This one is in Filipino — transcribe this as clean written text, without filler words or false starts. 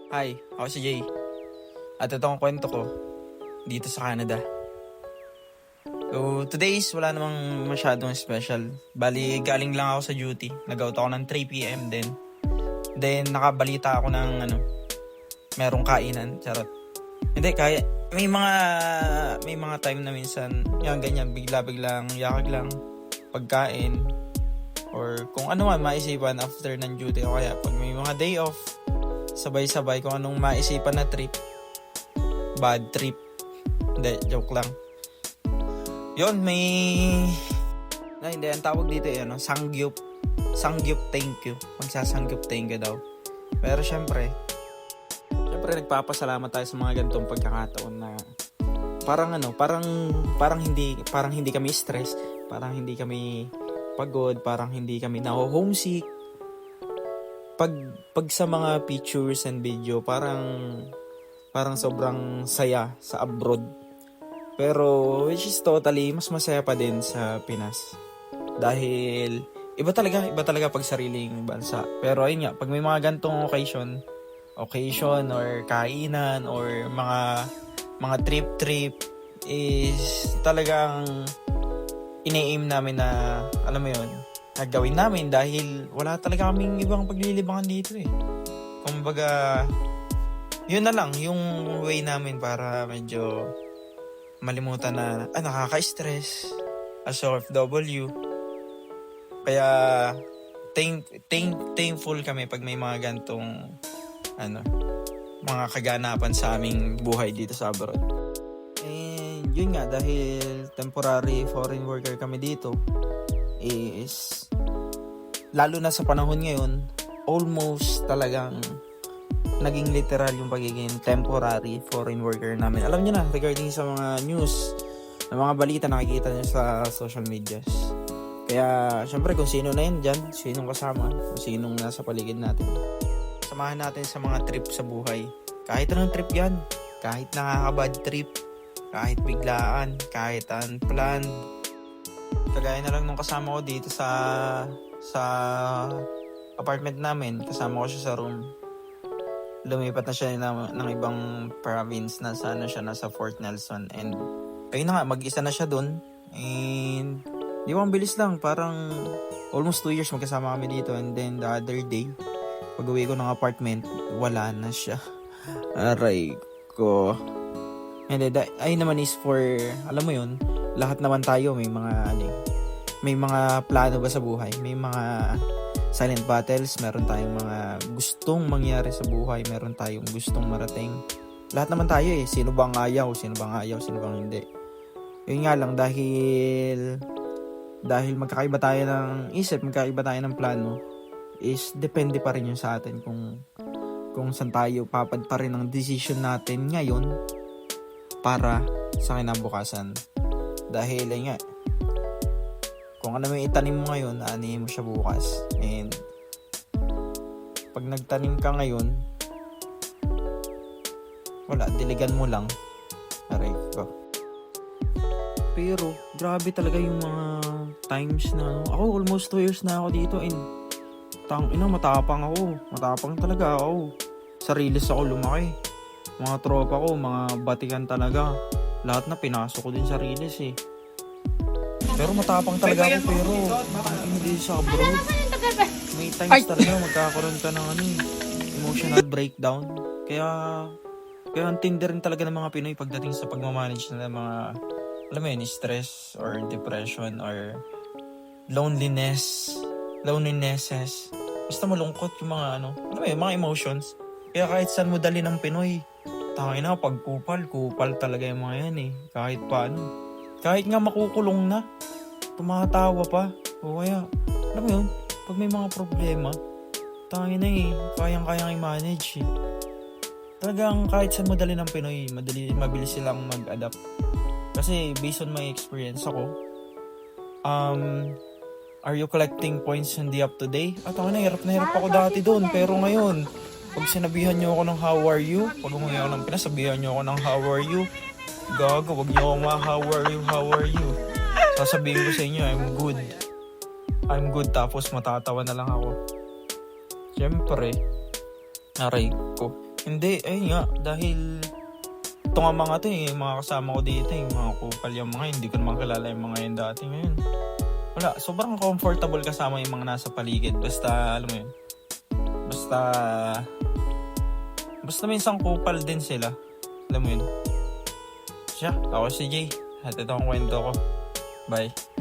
Hi, ako si Jay. At ito ang kwento ko dito sa Canada. So, today's wala namang masyadong special. Bali, galing lang ako sa duty. Nag-out ako ng 3 p.m. din. Then, nakabalita ako ng merong kainan. Charot. Hindi, kaya may mga time na minsan, yan ganyan, bigla-biglang yakag lang, pagkain, or kung ano man maisipan after ng duty. O kaya, pag may mga day off, sabay-sabay kung anong maisipan na trip. Bad trip. Hindi, joke lang. Yun, hindi, ang tawag dito sangyup. Sangyup thank you. Magsasangyup thank you daw. Pero syempre nagpapasalamat tayo sa mga ganitong pagkakataon na parang hindi kami stress, parang hindi kami pagod, parang hindi kami homesick. Pag sa mga pictures and video, parang sobrang saya sa abroad. Pero which is totally mas masaya pa din sa Pinas. Dahil iba talaga pag sariling bansa. Pero ayun nga, pag may mga gantong occasion or kainan or mga trip is talagang ine-aim namin na alam mo yun, nagawin namin dahil wala talaga kaming ibang paglilibangan dito eh. Kumbaga, yun na lang yung way namin para medyo malimutan na nakaka-stress as OFW. Kaya thankful kami pag may mga gantong mga kaganapan sa aming buhay dito sa abroad. And yun nga, dahil temporary foreign worker kami dito, is lalo na sa panahon ngayon, almost talagang naging literal yung pagiging temporary foreign worker namin. Alam niyo na, regarding sa mga news, na mga balita nakikita niyo sa social medias. Kaya syempre kung sino na yun dyan, sinong kasama, kung sinong nasa paligid natin, samahan natin sa mga trip sa buhay. Kahit anong trip yan, kahit nakaka-bad trip, kahit biglaan, kahit unplanned. Kagaya na lang nung kasama ko dito sa apartment namin, kasama ko siya sa room. Lumipat na siya ng ibang province, nasa Fort Nelson, and ayun na nga, mag-isa na siya dun. And di ba, ang bilis lang, parang almost 2 years magkasama kami dito. And then the other day, pag uwi ko ng apartment, wala na siya. Aray ko. And then, ay naman is for, alam mo yun, lahat naman tayo may mga plano ba sa buhay, may mga silent battles, meron tayong mga gustong mangyari sa buhay, meron tayong gustong marating. Lahat naman tayo sino bang ayaw, sino bang hindi. Yun nga lang, dahil magkakaiba tayo ng isip, magkakaiba tayo ng plano, is depende pa rin yun sa atin kung saan tayo papad pa rin ang decision natin ngayon para sa kinabukasan. Dahil nga, kung ano may itanim mo ngayon, aanihin mo siya bukas. And pag nagtanim ka ngayon, wala, diligan mo lang. Aray ko. Pero grabe talaga yung mga times na ako, almost 2 years na ako dito, and matapang talaga ako. Sa Riles ako lumaki. Mga tropa ko, mga batikan talaga. Lahat na pinasok ko din sa Riles eh. Pero matapang talaga ako, pero hindi sa abroad. May times talaga magkakaroon ka ng emotional breakdown. Kaya ang tindi rin talaga ng mga Pinoy pagdating sa pagmamanage ng mga, alam mo yun, stress or depression or loneliness. Basta malungkot yung mga mga emotions. Kaya kahit saan mo dali ng Pinoy, tangina, pag kupal talaga yung mga yan eh. Kahit paano. Kahit nga makukulong na, tumatawa pa. O kaya, alam mo yun, pag may mga problema, tangina kayang-kayang i-manage eh. Talagang kahit saan mo dali ng Pinoy, mabilis silang mag-adapt. Kasi based on my experience ako, are you collecting points hindi up to date? At ako hirap ako dati doon. Pero ngayon, pag sinabihan nyo ako ng how are you, pag umuwi ako ng Pinas, sabihan nyo ako ng how are you, gago, wag nyo ako how are you. Sasabihin ko sa inyo, I'm good, tapos matatawa na lang ako. Siyempre, aray ko. Hindi, ayun nga, dahil ito nga mga to eh, mga kasama ko dito yung mga kupal yung mga, hindi ko naman kilala yung mga yun dati. Ngayon, wala, sobrang comfortable kasama yung mga nasa paligid. Basta, alam mo yun, basta, basta minsan kupal din sila. Alam mo yun. Siya, ako si Jay. At ito ang kwento ko. Bye.